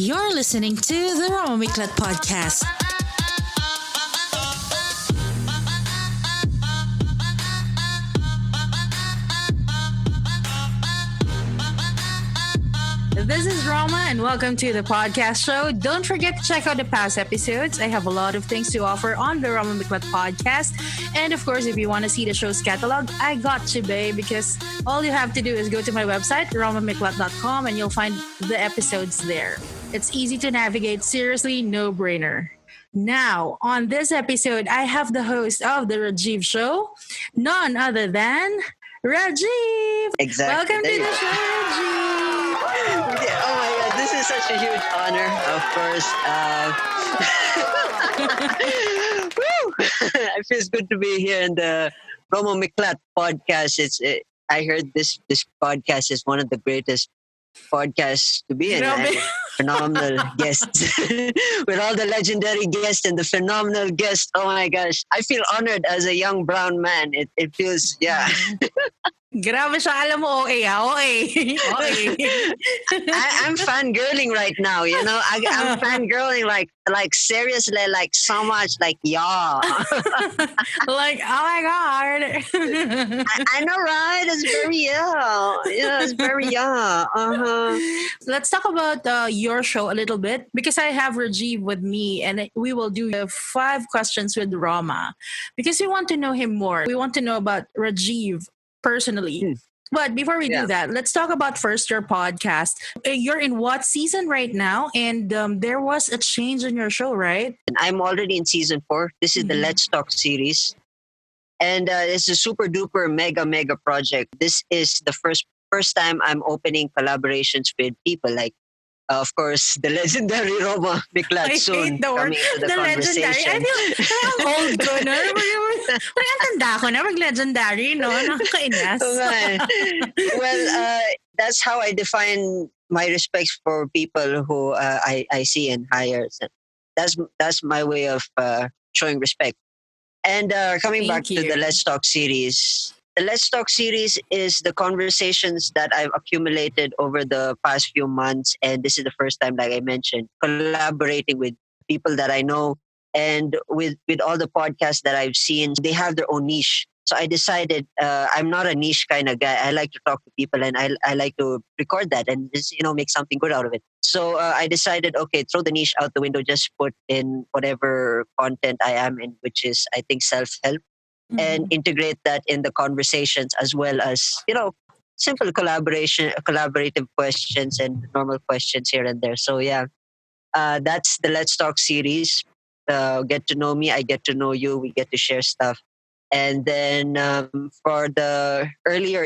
You're listening to the Roma Miclat podcast. This is Roma and welcome to the podcast show. Don't forget to check out the past episodes. I have a lot of things to offer on the Roma Miclat podcast. And of course, if you want to see the show's catalog, I got you, babe, because all you have to do is go to my website, romamiclat.com, and you'll find the episodes there. It's easy to navigate. Seriously, no brainer. Now, on this episode, I have the host of the Rajivs Show, none other than Rajiv. Exactly. Welcome to the show, Rajiv. Yeah, oh my God, this is such a huge honor, of course. Woo! It feels good to be here in the Roma Miclat podcast. I heard this podcast is one of the greatest podcasts to be in. Phenomenal guests. With all the legendary guests and the phenomenal guests. Oh my gosh. I feel honored as a young brown man. It feels, yeah. Grabe siya. Alam mo, OA ha? OA. I'm fangirling right now, you know. I'm fangirling like seriously, like so much, like yeah. Like, oh my God. I know, right? It's very yeah. Yeah, it's very yeah. Let's talk about your show a little bit because I have Rajiv with me and we will do 5 questions with Roma because we want to know him more. We want to know about Rajiv personally. But before we do that, let's talk about first your podcast. You're in what season right now? And there was a change in your show, right? I'm already in season 4. This is the Let's Talk series. And it's a super duper mega project. This is the first time I'm opening collaborations with people like, of course, the legendary Roma Miclat soon coming to the conversation. Legendary. I feel old ko na. Parang tanda ko na. Mag-legendary, no? Nakakainas. Well, that's how I define my respect for people who I see and hire. That's my way of showing respect. And coming back to the Let's Talk series. The Let's Talk series is the conversations that I've accumulated over the past few months. And this is the first time, like I mentioned, collaborating with people that I know. And with all the podcasts that I've seen, they have their own niche. So I decided I'm not a niche kind of guy. I like to talk to people and I like to record that and just, make something good out of it. So I decided, okay, throw the niche out the window, just put in whatever content I am in, which is, I think, self-help. And integrate that in the conversations as well as, simple collaborative questions and normal questions here and there. So yeah, that's the Let's Talk series. Get to know me, I get to know you, we get to share stuff. And then for the earlier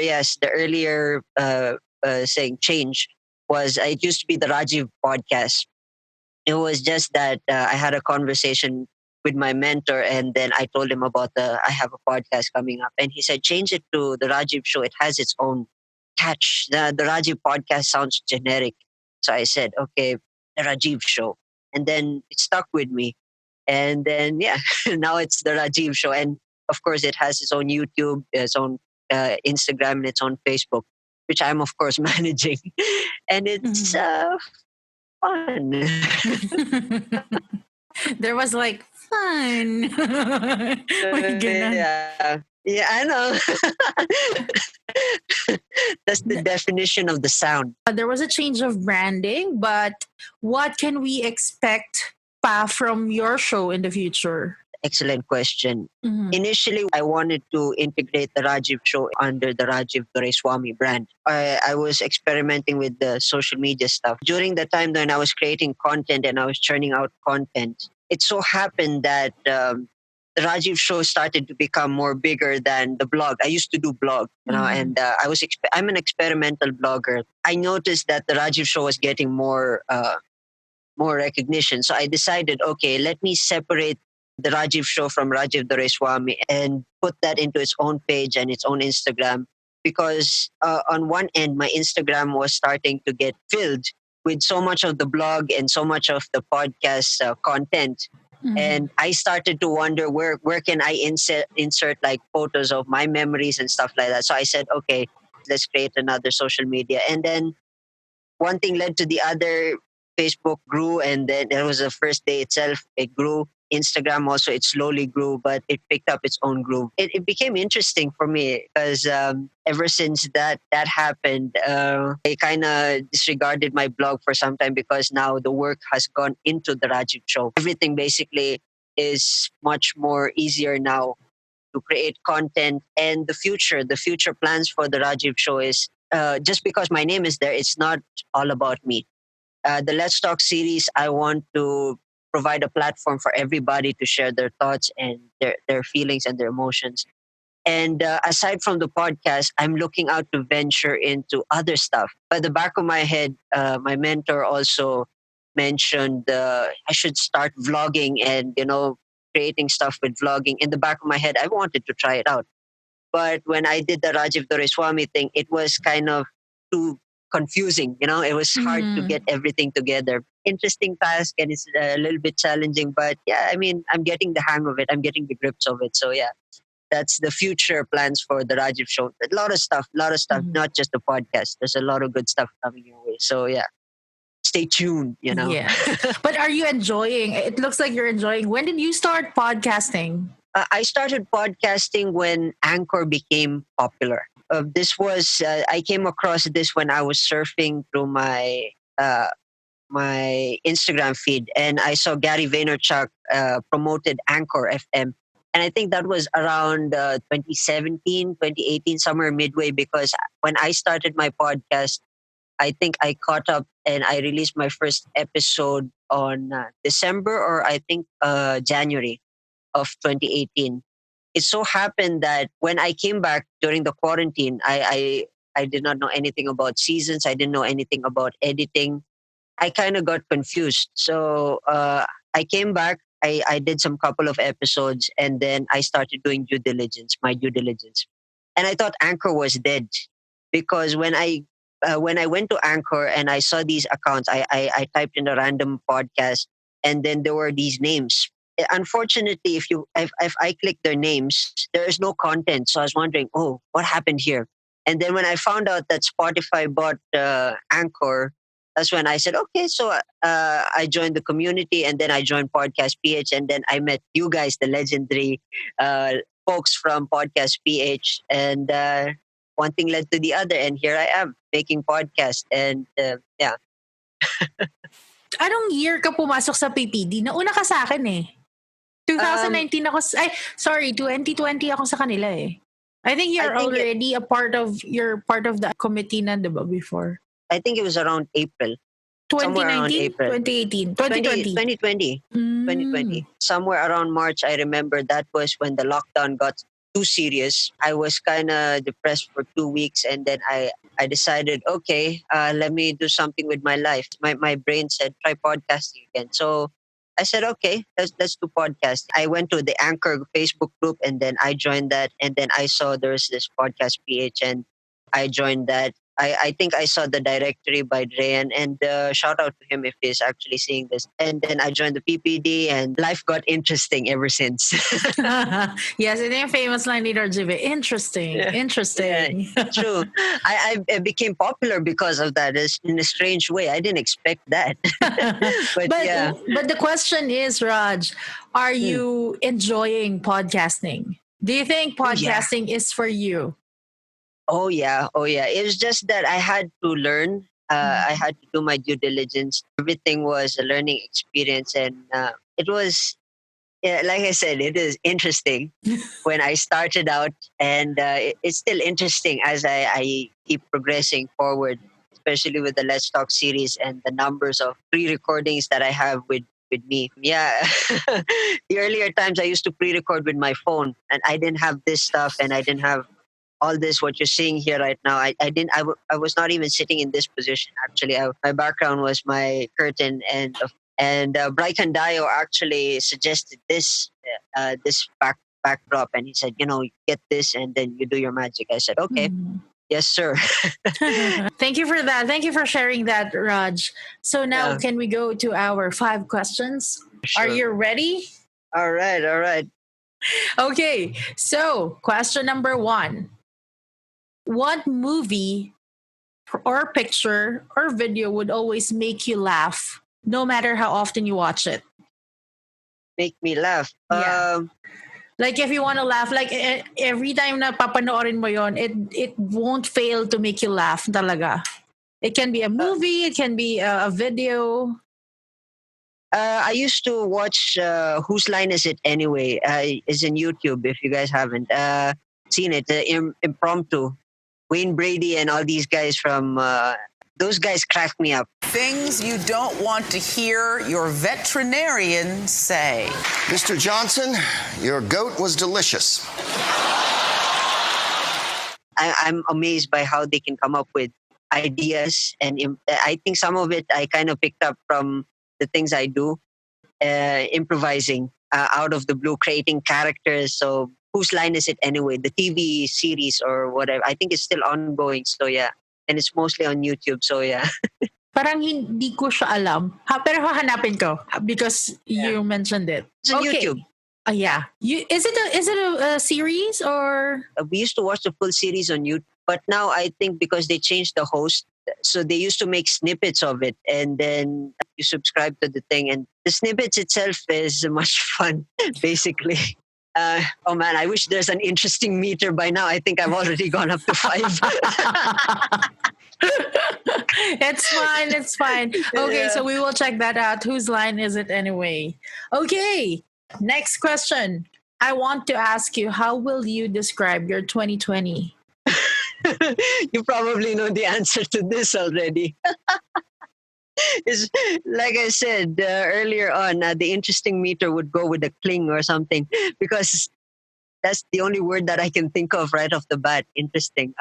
saying change was, it used to be the Rajiv podcast. It was just that I had a conversation with my mentor, and then I told him about I have a podcast coming up, and he said, change it to the Rajivs Show. It has its own catch. The Rajiv podcast sounds generic. So I said, okay, the Rajivs Show. And then it stuck with me. And then, now it's the Rajivs Show. And of course, it has its own YouTube, its own Instagram, and its own Facebook, which I'm, of course, managing. And it's fun. There was like fun. My goodness. Yeah, I know. That's the definition of the sound. There was a change of branding, but what can we expect from your show in the future? Excellent question. Initially, I wanted to integrate the Rajiv Show under the Rajiv Doraiswamy brand. I was experimenting with the social media stuff. During the time when I was creating content and I was churning out content, it so happened that the Rajiv Show started to become more bigger than the blog. I used to do blog, and I'm an experimental blogger. I noticed that the Rajiv Show was getting more recognition. So I decided, okay, let me separate the Rajiv Show from Rajiv Doraiswamy and put that into its own page and its own Instagram. Because on one end, my Instagram was starting to get filled with so much of the blog and so much of the podcast content. And I started to wonder where can I insert like photos of my memories and stuff like that. So I said, okay, let's create another social media. And then one thing led to the other. Facebook grew, and then it was the first day itself. It grew. Instagram also, it slowly grew, but it picked up its own groove. It became interesting for me because ever since that happened, I kind of disregarded my blog for some time because now the work has gone into the Rajiv Show. Everything basically is much more easier now to create content, and the future plans for the Rajiv Show is just because my name is there, it's not all about me. The Let's Talk series, I want to provide a platform for everybody to share their thoughts and their feelings and their emotions. And aside from the podcast, I'm looking out to venture into other stuff. By the back of my head, my mentor also mentioned I should start vlogging and, creating stuff with vlogging. In the back of my head, I wanted to try it out. But when I did the Rajiv Doraiswamy thing, it was kind of too confusing. It was hard to Mm. get everything together. Interesting task, and it's a little bit challenging. But yeah, I mean, I'm getting the hang of it. I'm getting the grips of it. So yeah, that's the future plans for the Rajiv Show. A lot of stuff, Mhm. not just the podcast. There's a lot of good stuff coming your way. So yeah, stay tuned. Yes. But are you enjoying? It looks like you're enjoying. When did you start podcasting? I started podcasting when Anchor became popular. I came across this when I was surfing through uh, my Instagram feed, and I saw Gary Vaynerchuk promoted Anchor FM. And I think that was around 2017, 2018, somewhere midway, because when I started my podcast, I think I caught up and I released my first episode on December, or I think January of 2018. It so happened that when I came back during the quarantine, I did not know anything about seasons. I didn't know anything about editing. I kind of got confused. So I came back. I did some couple of episodes, and then I started doing my due diligence. And I thought Anchor was dead because when I went to Anchor and I saw these accounts, I typed in a random podcast, and then there were these names. Unfortunately, if I click their names, there is no content. So I was wondering, oh, what happened here? And then when I found out that Spotify bought Anchor, that's when I said, okay. So I joined the community, and then I joined Podcast PH, and then I met you guys, the legendary uh, folks from Podcast PH, and one thing led to the other, and here I am making podcast, and yeah. Anong year ka pumasok sa PPD? Nauna ka sa akin eh. Um, 2019 ako. Sorry, 2020 ako sa kanila eh. I think I think it, you're part of the committee na, diba, before? I think it was around April, somewhere around 2019? April. 2018? 20, 2020? 2020, Mm. 2020. Somewhere around March, I remember that was when the lockdown got too serious. I was kind of depressed for 2 weeks, and then I decided, okay, let me do something with my life. My brain said, try podcasting again. So I said, okay, let's do podcast. I went to the Anchor Facebook group, and then I joined that, and then I saw there's this podcast PH, and I joined that. I think I saw the directory by Drayan, and shout out to him if he's actually seeing this. And then I joined the PPD, and life got interesting ever since. Yes, ito yung famous line ni Rajiv. Interesting. Yeah, yeah, Interesting. true. I became popular because of that. In a strange way, I didn't expect that. But but yeah. but the question is, Raj, are Hmm. you enjoying podcasting? Do you think Oh yeah. podcasting is for you? Oh yeah. Oh yeah. It was just that I had to learn. I had to do my due diligence. Everything was a learning experience, and it was, yeah, like I said, it is interesting when I started out, and it's still interesting as I keep progressing forward, especially with the Let's Talk series and the numbers of pre-recordings that I have with me. Yeah, the earlier times I used to pre-record with my phone, and I didn't have this stuff, and I didn't have all this what you're seeing here right now. I didn't I was not even sitting in this position. Actually, my background was my curtain, and Brian Dio actually suggested this backdrop, and he said, get this, and then you do your magic. I said, okay, Mm. yes, sir. Thank you for that. Thank you for sharing that, Raj. So now Yeah, can we go to our 5 questions? Are sure. you ready? All right, all right. Okay. So, question number 1. What movie or picture or video would always make you laugh no matter how often you watch it? Make me laugh. Yeah. Like if you want to laugh, like every time na papanoorin mo yon, it won't fail to make you laugh talaga. It can be a movie, it can be a video. I used to watch Whose Line Is It Anyway? It's in YouTube if you guys haven't seen it. Impromptu. Wayne Brady and all these guys from those guys crack me up. Things you don't want to hear your veterinarian say. Mr. Johnson, your goat was delicious. I'm amazed by how they can come up with ideas, and I think some of it I kind of picked up from the things I do, improvising out of the blue, creating characters. So Whose Line Is It Anyway? The TV series or whatever. I think it's still ongoing. So yeah, and it's mostly on YouTube. So yeah. Parang hindi ko siya alam. Pero hahanapin ko because you mentioned it. It's on YouTube. Yeah. Is it a series or? We used to watch the full series on YouTube, but now I think because they changed the host, so they used to make snippets of it, and then you subscribe to the thing, and the snippets itself is much fun, basically. Oh man, I wish there's an interesting meter by now. I think I've already gone up to 5. It's fine. Okay, so we will check that out. Whose line is it anyway? Okay, next question. I want to ask you, how will you describe your 2020? You probably know the answer to this already. It's like I said earlier on, the interesting meter would go with a cling or something, because that's the only word that I can think of right off the bat. Interesting.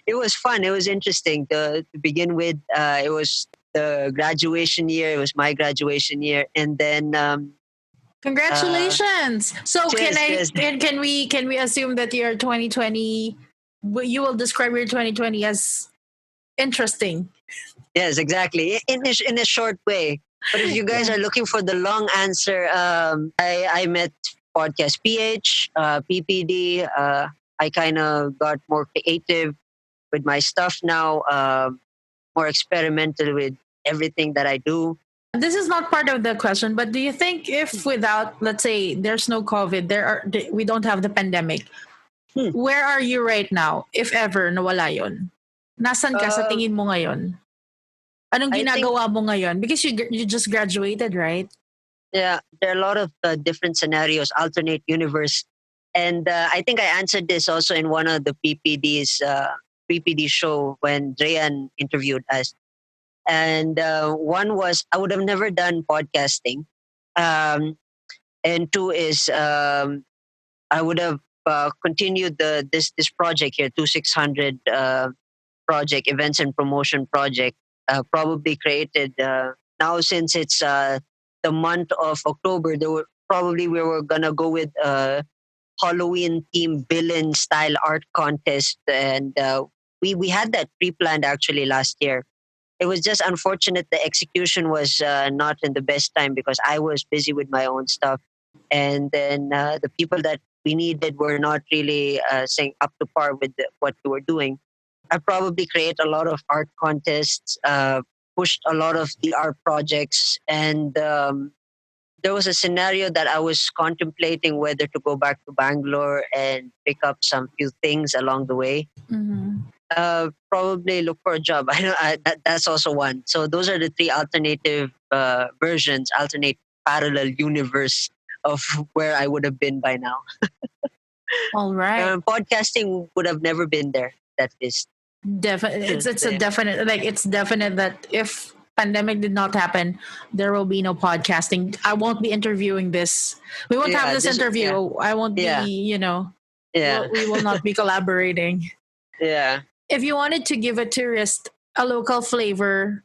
It was fun. It was interesting to begin with. It was the graduation year. It was my graduation year, and then congratulations. So cheers. can we assume that your 2020, you will describe your 2020 as interesting? Yes, exactly. In a short way. But if you guys are looking for the long answer, I met Podcast PH, PPD. I kind of got more creative with my stuff now, more experimental with everything that I do. This is not part of the question, but do you think if without, let's say, there's no COVID, we don't have the pandemic, where are you right now, if ever nawala yun? Nasaan ka sa tingin mo ngayon? Anong ginagawa mo ngayon? Because you just graduated, right? Yeah, there are a lot of different scenarios, alternate universe. And I think I answered this also in one of the PPD show when Dreyan interviewed us. And one was, I would have never done podcasting. And two is, I would have continued this project here, 2600 project, events and promotion project, probably created now, since it's the month of October. We were gonna go with Halloween themed villain style art contest, and we had that pre-planned actually last year. It was just unfortunate the execution was not in the best time because I was busy with my own stuff, and then the people that we needed were not really saying up to par with what we were doing. I probably create a lot of art contests, pushed a lot of the art projects, and there was a scenario that I was contemplating whether to go back to Bangalore and pick up some few things along the way. Mm-hmm. Probably look for a job. That's also one. So those are the three alternative versions, alternate parallel universe of where I would have been by now. All right. Podcasting would have never been there. That is definitely. It's a definite. Like it's definite that if pandemic did not happen, there will be no podcasting. I won't be interviewing this. We won't have this interview. Yeah. I won't be. Yeah. We will not be collaborating. Yeah. If you wanted to give a tourist a local flavor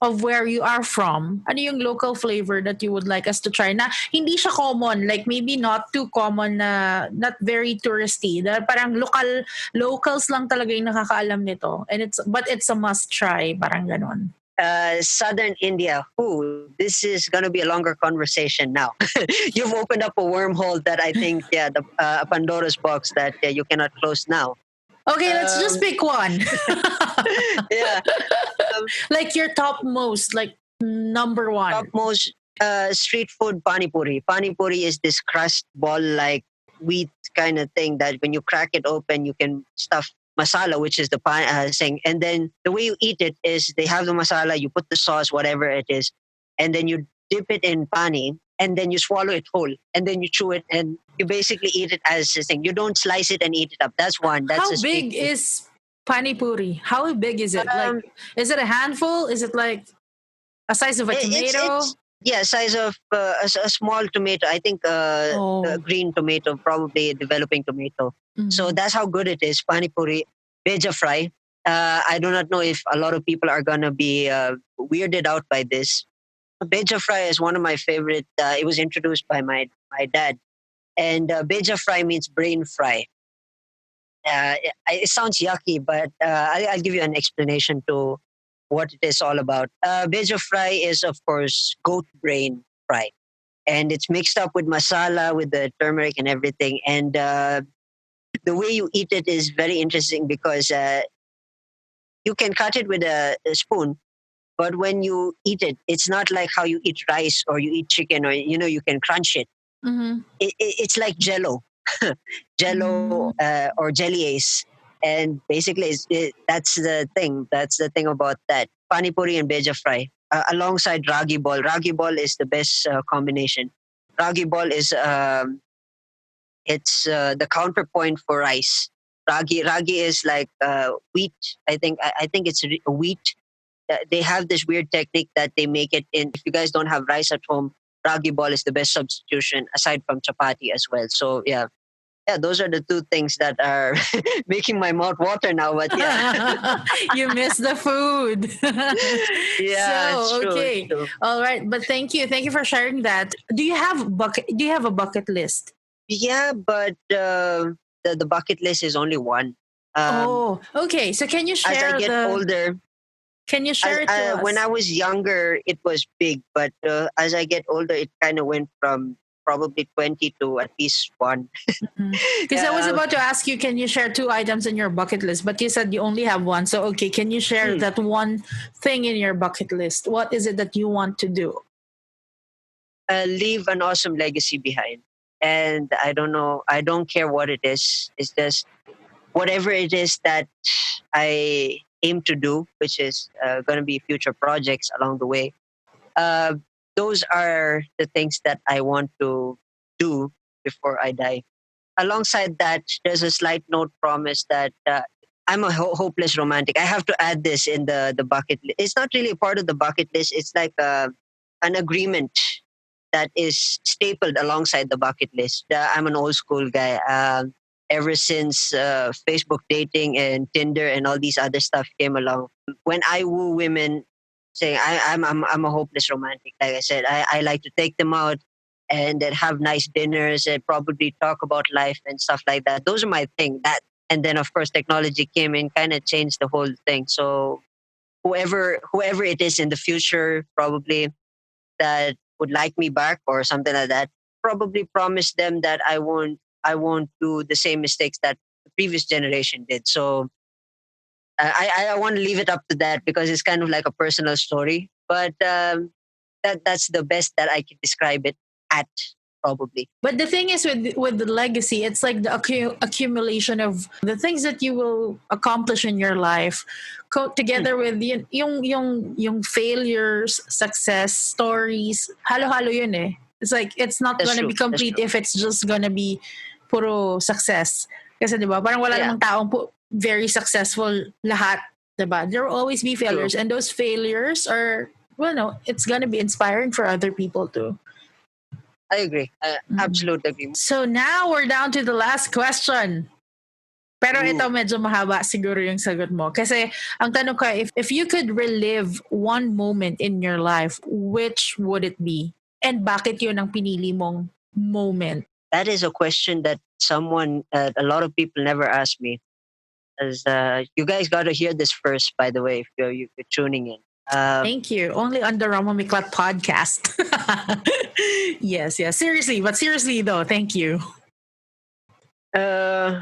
of where you are from, ano yung local flavor that you would like us to try? Na hindi siya common, like maybe not too common, not very touristy. Parang locals lang talaga yung nakakaalam nito. But it's a must try, parang ganon. Southern India. This is going to be a longer conversation now. You've opened up a wormhole that I think, a Pandora's box that you cannot close now. Okay, let's just pick one. Yeah. Like your topmost, like number one. Topmost street food, pani puri. Pani puri is this crust ball like wheat kind of thing that when you crack it open, you can stuff masala, which is the thing. And then the way you eat it is they have the masala, you put the sauce, whatever it is, and then you dip it in pani, and then you swallow it whole, and then you chew it, and you basically eat it as a thing. You don't slice it and eat it up. That's one. That's How a street big food. is pani puri? How big is it? Um, Like, is it a handful? Is it like a size of a tomato? It's yeah, size of a small tomato. I think Oh. a green tomato, probably a developing tomato. So Mhm. that's how good it is. Pani puri, beja fry. I do not know if a lot of people are gonna be weirded out by this. Beja fry is one of my favorite. It was introduced by my dad, and beja fry means brain fry. It sounds yucky, but I'll give you an explanation to what it is all about. Beja fry is, of course, goat brain fry, and it's mixed up with masala, with the turmeric and everything. And the way you eat it is very interesting because you can cut it with a spoon, but when you eat it, it's not like how you eat rice or you eat chicken or you can crunch it. Mhm. It's like jello, jello or jelly ace. And basically, that's the thing. That's the thing about that. Pani puri and beja fry alongside ragi ball. Ragi ball is the best combination. Ragi ball is it's the counterpoint for rice. Ragi is like wheat. I think it's a wheat. They have this weird technique that they make it in. If you guys don't have rice at home, ragi ball is the best substitution aside from chapati as well. So yeah, those are the two things that are making my mouth water now. But yeah, You miss the food. yeah, it's So true. okay, It's true. all right. But thank you for sharing that. Do you have bucket? Do you have a bucket list? Yeah, but the bucket list is only one. Oh, okay. So can you As I share get the? older, Can you as share it to when I us? was younger, it was big, but as I get older, it kind of went from probably 20 to at least one. Because I was Uh, about to ask you, can you share two items in your bucket list? But you said you only have one. So okay, can you share hmm, that one thing in your bucket list? What is it that you want to do? leave an awesome legacy behind. And I don't know, I don't care what it is. It's just whatever it is that I aim to do, which is going to be future projects along the way. Uh, those are the things that I want to do before I die. Alongside that, there's a slight note promise that I'm a hopeless romantic. I have to add this in the bucket list. It's not really a part of the bucket list. It's like an agreement that is stapled alongside the bucket list. I'm an old school guy. Ever since Facebook dating and Tinder and all these other stuff came along, when I woo women, saying I'm a hopeless romantic. Like I said, I like to take them out and then have nice dinners and probably talk about life and stuff like that. Those are my thing. That and then of course technology came in, kind of changed the whole thing. So whoever it is in the future, probably that would like me back or something like that, probably promise them that I won't do the same mistakes that the previous generation did. So I want to leave it up to that because it's kind of like a personal story. But that's the best that I can describe it at probably. But the thing is with the legacy, it's like the accumulation of the things that you will accomplish in your life, Hmm, together with yung failures, success stories. Halo-halo yun eh. It's like it's not that's gonna true. be That's complete true. if it's just gonna be puro success. Kasi 'di ba? Parang wala Yeah, namang taong very successful lahat, 'di ba? There will always be true. failures, and those failures are, well, no, it's gonna be inspiring for other people too. I agree. I absolutely agree. So now we're down to the last question. Pero ito Ooh. medyo mahaba siguro yung sagot mo. Kasi ang tanong ko, if you could relive one moment in your life, which would it be? And bakit yun ang pinili mong moment? That is a question that a lot of people never ask me. As you guys got to hear this first, by the way, if you're tuning in. Thank you. Only on the Roma Miclat podcast. Yes, yes. Seriously, but seriously though, thank you. Uh,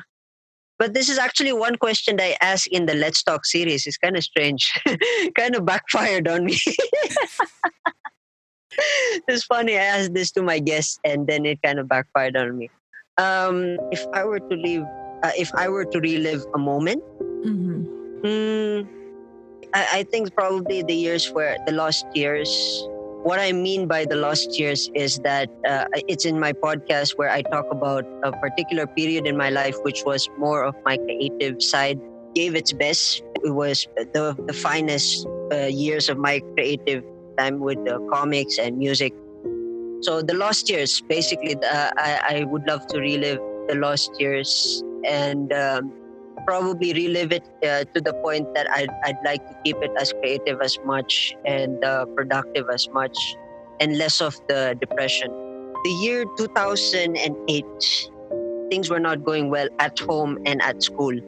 But this is actually one question that I asked in the Let's Talk series. It's kind of strange. Kind of backfired on me. It's funny. I asked this to my guests, and then it kind of backfired on me. If I were to relive a moment, Mm-hmm. mm, I think probably the lost years. What I mean by the lost years is that it's in my podcast where I talk about a particular period in my life, which was more of my creative side, gave its best. It was the finest years of my creative time with comics and music. So the lost years, basically, I would love to relive the lost years and probably relive it to the point that I'd like to keep it as creative as much and productive as much and less of the depression. The year 2008, things were not going well at home and at school.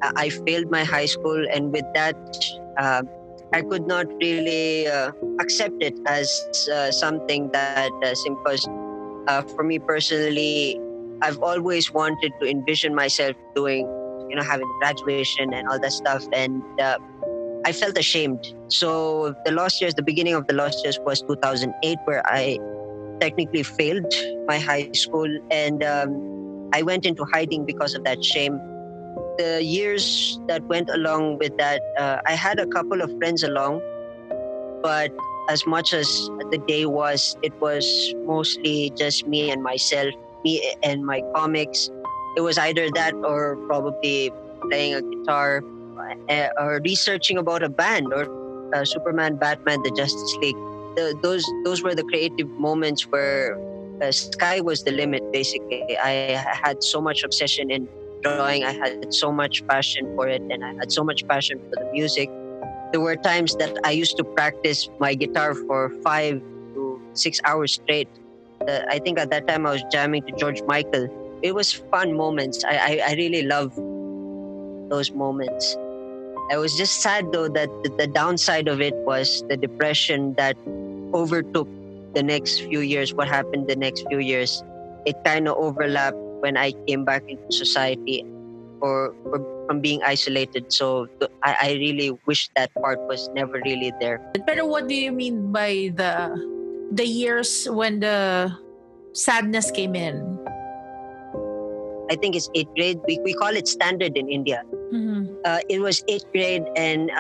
I failed my high school, and with that, I could not really accept it as something that because for me personally, I've always wanted to envision myself doing, having graduation and all that stuff, and I felt ashamed. So the beginning of the lost years was 2008, where I technically failed my high school, and I went into hiding because of that shame. The years that went along with that, I had a couple of friends along, but as much as the day was, it was mostly just me and myself, me and my comics. It was either that or probably playing a guitar or researching about a band or Superman, Batman, the Justice League. Those were the creative moments where sky was the limit, basically. I had so much obsession in drawing. I had so much passion for it, and I had so much passion for the music. There were times that I used to practice my guitar for 5 to 6 hours straight. I think at that time I was jamming to George Michael. It was fun moments. I really love those moments. I was just sad though that the downside of it was the depression that overtook the next few years. What happened the next few years? It kind of overlapped when I came back into society or from being isolated. So I really wish that part was never really there. But what do you mean by the years when the sadness came in? I think it's 8th grade. We call it standard in India. Mm-hmm. It was 8th grade, and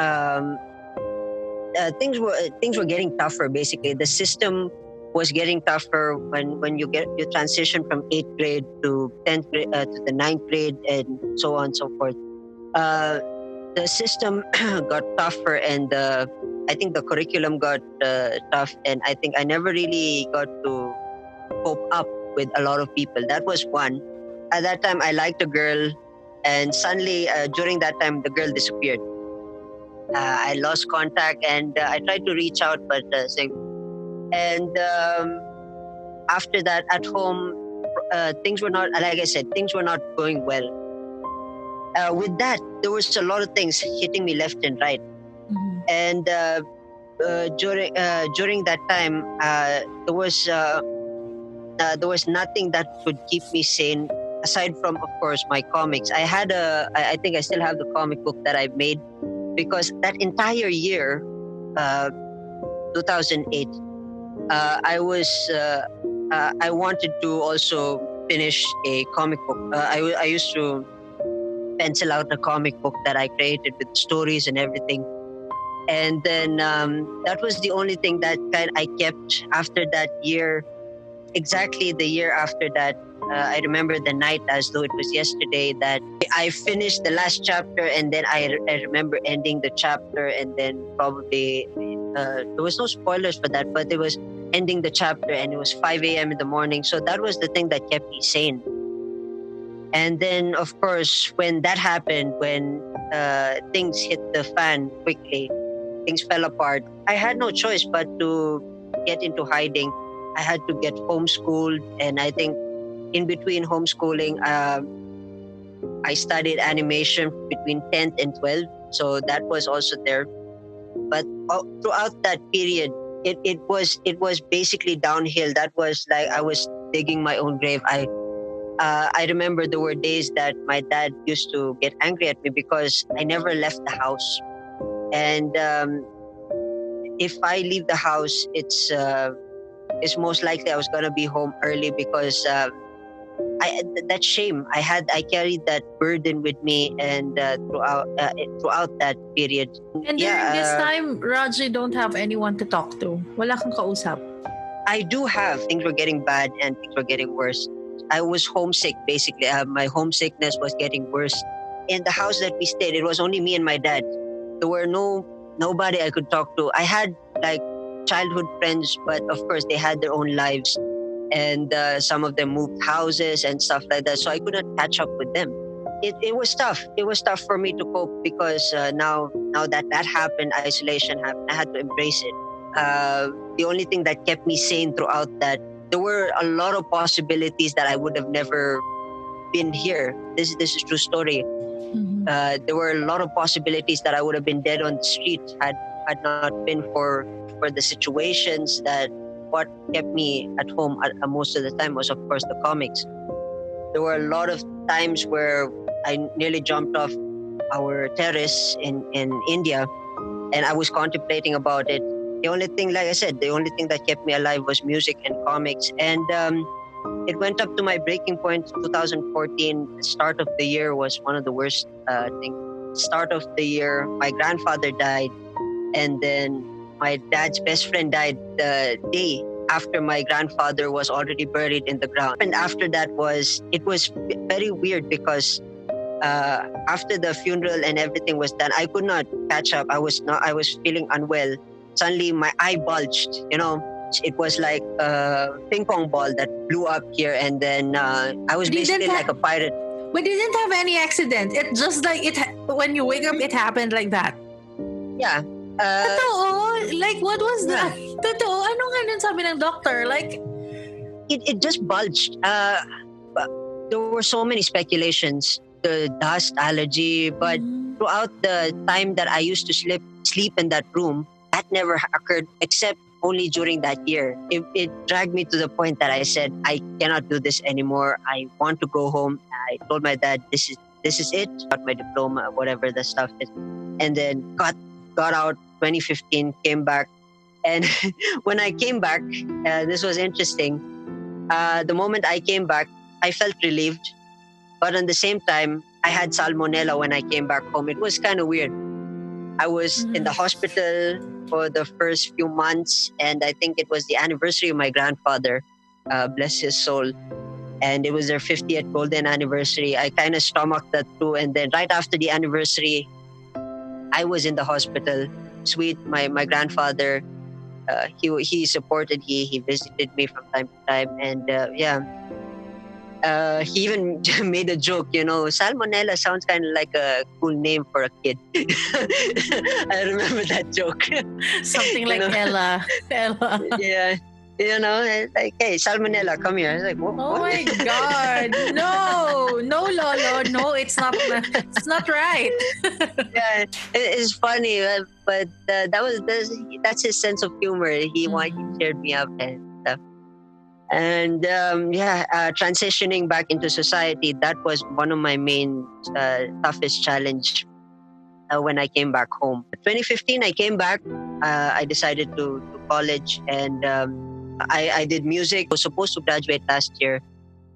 things were getting tougher. Basically, the system was getting tougher when you transition from 8th grade to 10th grade to the 9th grade and so on and so forth. The system got tougher, and I think the curriculum got tough, and I think I never really got to cope up with a lot of people. That was one. At that time, I liked a girl, and suddenly during that time, the girl disappeared. I lost contact, and I tried to reach out, but and after that, at home, things were not, like I said, things were not going well. With that, there was a lot of things hitting me left and right, and during that time, there was nothing that could keep me sane aside from, of course, my comics. I think I still have the comic book that I made, because that entire year, 2008, I wanted to also finish a comic book. I used to pencil out a comic book that I created with stories and everything. And then that was the only thing that I kept after that year. Exactly the year after that, I remember the night as though it was yesterday that I finished the last chapter, and then I remember ending the chapter, and then probably there was no spoilers for that, but it was ending the chapter, and it was 5 a.m. in the morning. So that was the thing that kept me sane. And then, of course, when that happened, when things hit the fan quickly, things fell apart, I had no choice but to get into hiding. I had to get homeschooled, and I think in between homeschooling, I studied animation between 10th and 12th, so that was also there. But throughout that period, it was basically downhill. That was like I was digging my own grave. I I remember there were days that my dad used to get angry at me because I never left the house. And if I leave the house, it's most likely I was gonna be home early because that shame I carried that burden with me, and throughout that period. And during this time, Raj, you don't have anyone to talk to. Wala kang kausap. I do have. Things were getting bad and things were getting worse. I was homesick, basically. My homesickness was getting worse. In the house that we stayed, it was only me and my dad. There were nobody I could talk to. I had like childhood friends, but of course they had their own lives, and some of them moved houses and stuff like that. So I couldn't catch up with them. It was tough. It was tough for me to cope because now that happened, isolation happened. I had to embrace it. The only thing that kept me sane throughout that, there were a lot of possibilities that I would have never been here. This is true story. Mhm. There were a lot of possibilities that I would have been dead on the street had not been for the situations that what kept me at home most of the time was, of course, the comics. There were a lot of times where I nearly jumped off our terrace in India, and I was contemplating about it. The only thing, like I said, the only thing that kept me alive was music and comics. And it went up to my breaking point 2014. The start of the year was one of the worst things. Start of the year, my grandfather died, and then my dad's best friend died the day after my grandfather was already buried in the ground. And after that it was very weird because after the funeral and everything was done, I could not catch up. I was feeling unwell. Suddenly my eye bulged, it was like a ping pong ball that blew up here, and then I was basically like a pirate. But you didn't have any accident. It just like when you wake up, it happened like that. Yeah. Totoo? Like, what was that? Totoo? Ano nga nun sabi ng doctor? Like, it just bulged. But there were so many speculations. The dust allergy, but throughout the time that I used to sleep in that room, that never occurred except only during that year. It dragged me to the point that I said, I cannot do this anymore. I want to go home. I told my dad, this is it. Got my diploma, whatever the stuff is. And then got out 2015, came back. And when I came back, this was interesting. The moment I came back, I felt relieved. But at the same time, I had salmonella when I came back home. It was kind of weird. I was in the hospital for the first few months, and I think it was the anniversary of my grandfather, bless his soul. And it was their 50th golden anniversary. I kind of stomached that too. And then right after the anniversary, I was in the hospital. Sweet, my grandfather, he supported, he visited me from time to time. And he even made a joke, salmonella sounds kind of like a cool name for a kid. I remember that joke. something like Ella. Yeah. It's like, hey, salmonella, come here. I was like, what? Oh my God. No, Lolo. No, it's not right. Yeah, it's funny, but that's his sense of humor. He cheered me up and stuff. And transitioning back into society, that was one of my main toughest challenge when I came back home. 2015, I came back. I decided to college, and I did music. I was supposed to graduate last year,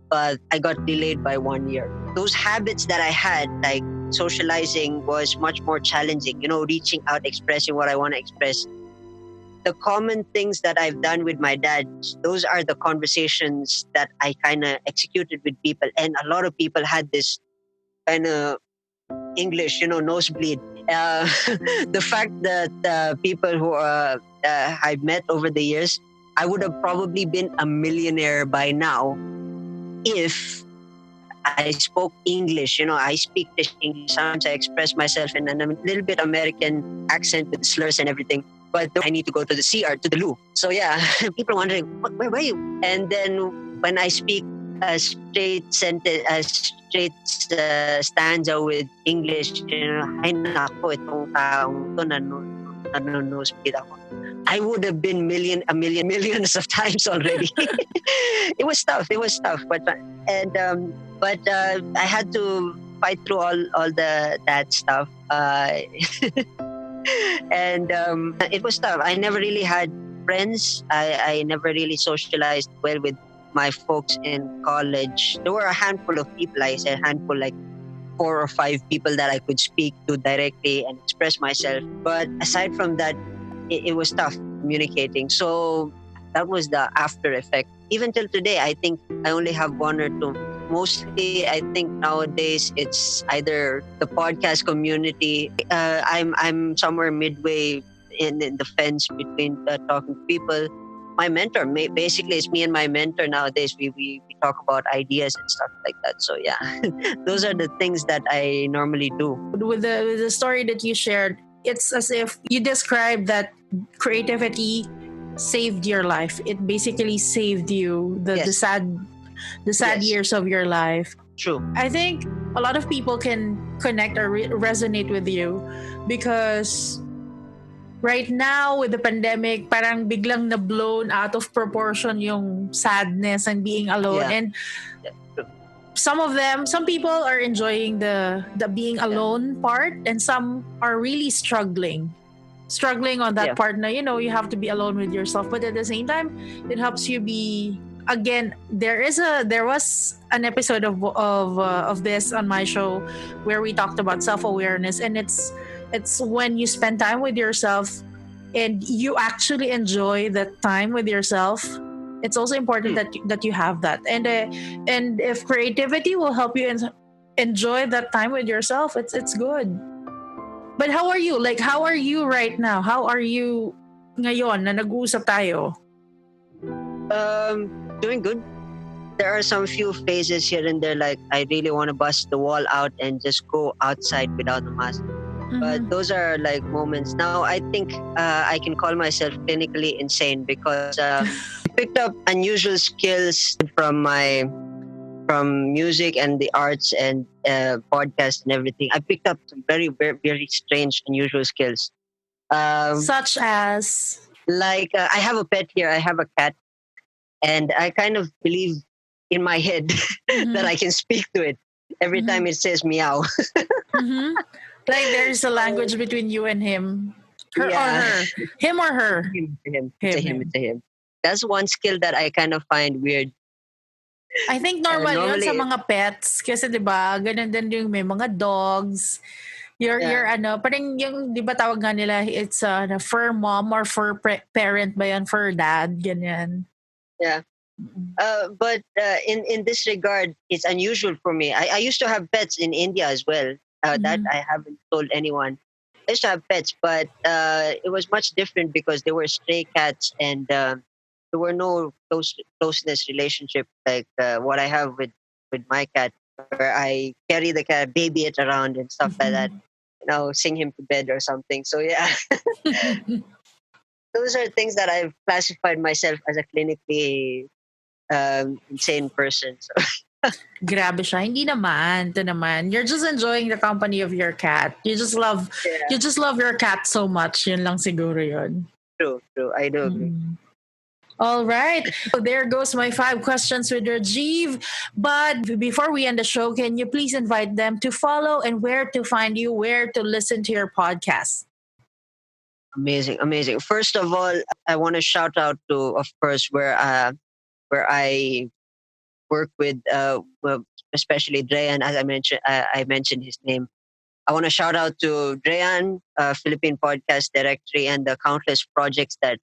but I got delayed by 1 year. Those habits that I had, like socializing, was much more challenging. Reaching out, expressing what I want to express. The common things that I've done with my dad, those are the conversations that I kind of executed with people. And a lot of people had this kind of English, nosebleed. The fact that people who I've met over the years, I would have probably been a millionaire by now if I spoke English. I speak this English. Sometimes I express myself in a little bit American accent with slurs and everything. But I need to go to the CR, to the loo. So yeah, people are wondering, where were you? And then when I speak a straight sentence, a straight stanza with English, ay nako, itong taong to, nanonospeed ako. I would have been millions of times already. It was tough. It was tough, but I had to fight through all that stuff. And it was tough. I never really had friends. I never really socialized well with my folks in college. There were a handful of people. I said handful, like 4 or 5 people that I could speak to directly and express myself. But aside from that, it was tough communicating. So that was the after effect. Even till today, I think I only have 1 or 2. Mostly, I think nowadays it's either the podcast community. I'm somewhere midway in the fence between talking to people. My mentor, basically, it's me and my mentor nowadays. We talk about ideas and stuff like that. So yeah, those are the things that I normally do. With the story that you shared, it's as if you described that creativity saved your life. It basically saved you the Yes. the sad Yes. years of your life. True. I think a lot of people can connect or resonate with you because right now with the pandemic, parang biglang na blown out of proportion yung sadness and being alone. Yeah. And True. some people are enjoying the being alone part, and some are really struggling on that Yeah. part. Now, you have to be alone with yourself, but at the same time, it helps you be. Again, there was an episode of this on my show where we talked about self-awareness, and it's when you spend time with yourself and you actually enjoy that time with yourself. It's also important that you have that, and if creativity will help you enjoy that time with yourself, it's good. But how are you? Like, how are you right now? How are you ngayon na nag-uusap tayo? Doing good. There are some few phases here and there, like I really want to bust the wall out and just go outside without a mask. But those are like moments. Now I think I can call myself clinically insane because I picked up unusual skills from music and the arts and podcast and everything. I picked up some very, very, very strange, unusual skills. Such as Like I have a pet here. I have a cat, and I kind of believe in my head that I can speak to it every time it says meow. Mhm. Like there's a language between you and him. Her or Yeah. her. Him or her. It's a him. That's one skill that I kind of find weird. I think normal yun normally- sa mga pets. Kasi 'di ba, ganun din yung may mga dogs. Your parang yung 'di ba tawag nga nila, it's a fur mom or fur parent ba yan, fur dad, ganyan. Yeah. But in this regard, it's unusual for me. I used to have pets in India as well. That I haven't told anyone. I used to have pets, but it was much different because they were stray cats, and there were no closeness relationship like what I have with my cat, where I carry the cat, baby it around and stuff like that. Sing him to bed or something. So yeah. Those are things that I've classified myself as a clinically insane person. So Grabe siya. Hindi naman. Ito naman. You're just enjoying the company of your cat. You just love your cat so much. Yun lang siguro yun. true. I do agree. All right. So there goes my 5 questions with Rajiv. But before we end the show, can you please invite them to follow and where to find you, where to listen to your podcast? Amazing. First of all, I want to shout out to, of course, where I work with, especially Dreyan, as I mentioned his name. I want to shout out to Dreyan, Philippine Podcast Directory, and the countless projects that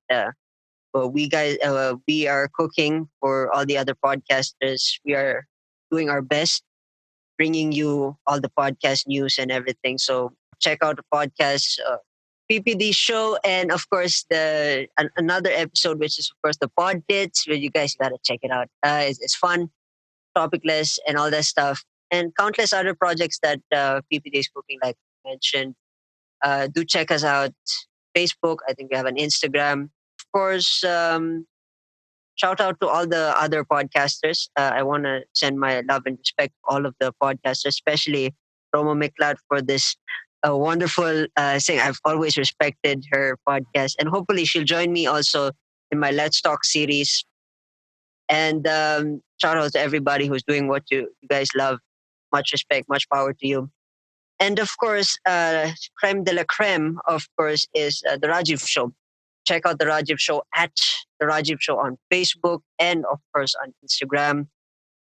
we are cooking for all the other podcasters. We are doing our best, bringing you all the podcast news and everything. So check out the podcast, PPD show, and of course another episode, which is of course the Pod Bits, where you guys gotta check it out. It's fun, topicless, and all that stuff, and countless other projects that PPD is cooking, like I mentioned. Do check us out. Facebook, I think we have an Instagram. Of course, shout out to all the other podcasters. I want to send my love and respect to all of the podcasters, especially Roma Miclat, for this a wonderful singer. I've always respected her podcast, and hopefully she'll join me also in my Let's Talk series. And shout out to everybody who's doing what you guys love. Much respect, much power to you. And of course, creme de la creme, of course, is the Rajiv Show. Check out the Rajiv Show at the Rajiv Show on Facebook and, of course, on Instagram.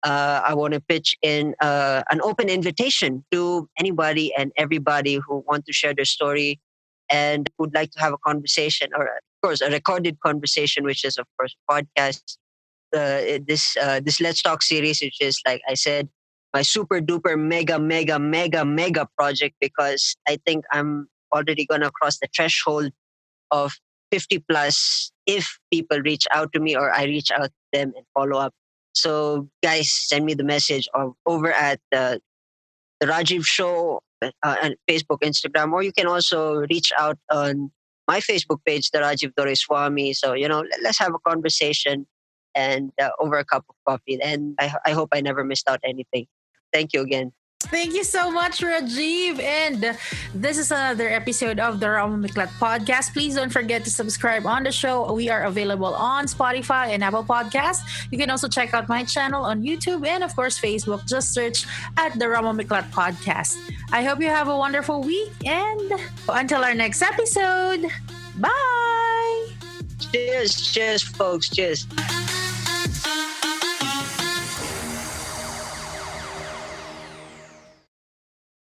I want to pitch in an open invitation to anybody and everybody who want to share their story and would like to have a conversation, or of course, a recorded conversation, which is, of course, podcast. This Let's Talk series, which is, like I said, my super duper mega project, because I think I'm already gonna cross the threshold of 50 plus if people reach out to me or I reach out to them and follow up. So guys, send me the message over at the Rajiv Show on Facebook, Instagram, or you can also reach out on my Facebook page, the Rajiv Doraiswamy. So, let's have a conversation and over a cup of coffee. And I hope I never missed out anything. Thank you again. Thank you so much, Rajiv. And this is another episode of the Roma Miclat podcast. Please don't forget to subscribe on the show. We are available on Spotify and Apple Podcasts. You can also check out my channel on YouTube and, of course, Facebook. Just search at the Roma Miclat podcast. I hope you have a wonderful week. And until our next episode, bye. Cheers, folks. Cheers.